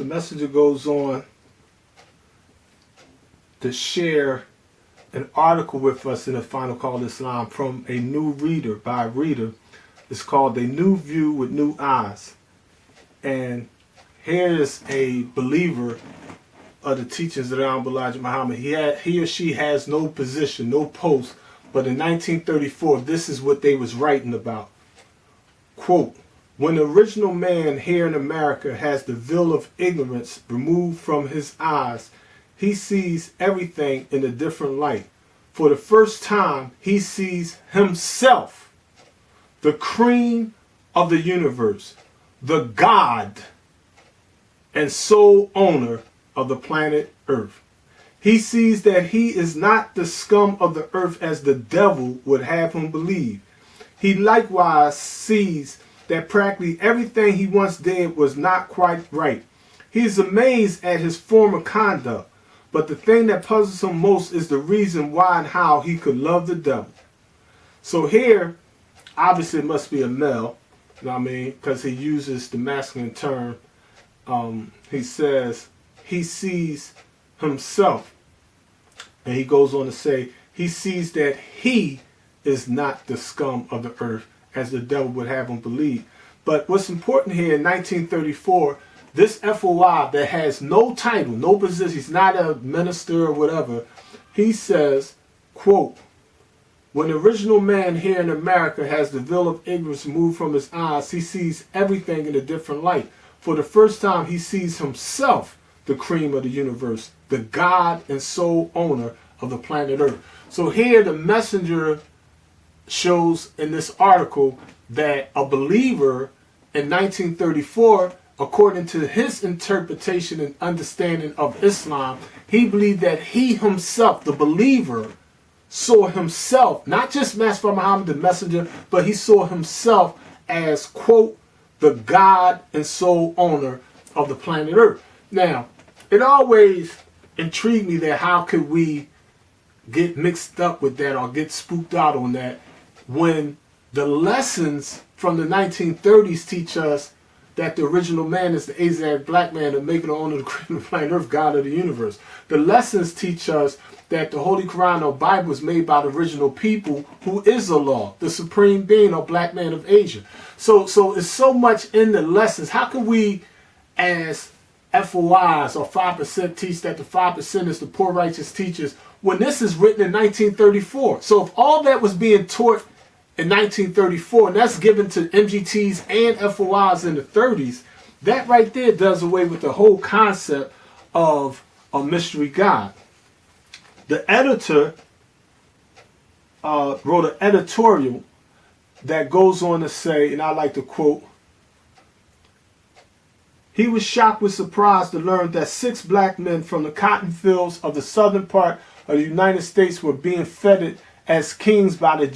the messenger goes on to share an article with us in the Final Call to Islam from a new reader, by a reader. It's called A New View with New Eyes. And here is a believer of the teachings of the Honorable Elijah Muhammad. He or she has no position, no post, but in 1934, this is what they was writing about. Quote, when the original man here in America has the veil of ignorance removed from his eyes, he sees everything in a different light. For the first time, he sees himself, the cream of the universe, the God and sole owner of the planet Earth. He sees that he is not the scum of the earth as the devil would have him believe. He likewise sees that practically everything he once did was not quite right. He is amazed at his former conduct, but the thing that puzzles him most is the reason why and how he could love the devil. So here, obviously it must be a male, you know what I mean, because he uses the masculine term. He says he sees himself, and he goes on to say he sees that he is not the scum of the earth as the devil would have him believe. But what's important here in 1934, this FOI that has no title, no position, he's not a minister or whatever, he says, quote, when the original man here in America has the veil of ignorance removed from his eyes, he sees everything in a different light. For the first time, he sees himself, the cream of the universe, the God and sole owner of the planet Earth. So here the messenger shows in this article that a believer in 1934, according to his interpretation and understanding of Islam, he believed that he himself, the believer, saw himself, not just Master Muhammad the messenger, but he saw himself as, quote, the God and sole owner of the planet Earth. Now, it always intrigued me that how could we get mixed up with that or get spooked out on that when the lessons from the 1930s teach us that the original man is the Aztec black man and making the owner of the cream of the planet Earth, God of the universe. The lessons teach us that the Holy Quran or Bible was made by the original people who is Allah, the supreme being or black man of Asia. So it's so much in the lessons. How can we as FOIs or 5% teach that the 5% is the poor righteous teachers when this is written in 1934? So if all that was being taught in 1934, and that's given to MGTs and FOIs in the 30s, that right there does away with the whole concept of a mystery God. The editor wrote an editorial that goes on to say, and I like to quote, he was shocked with surprise to learn that 6 black men from the cotton fields of the southern part of the United States were being feted as kings by the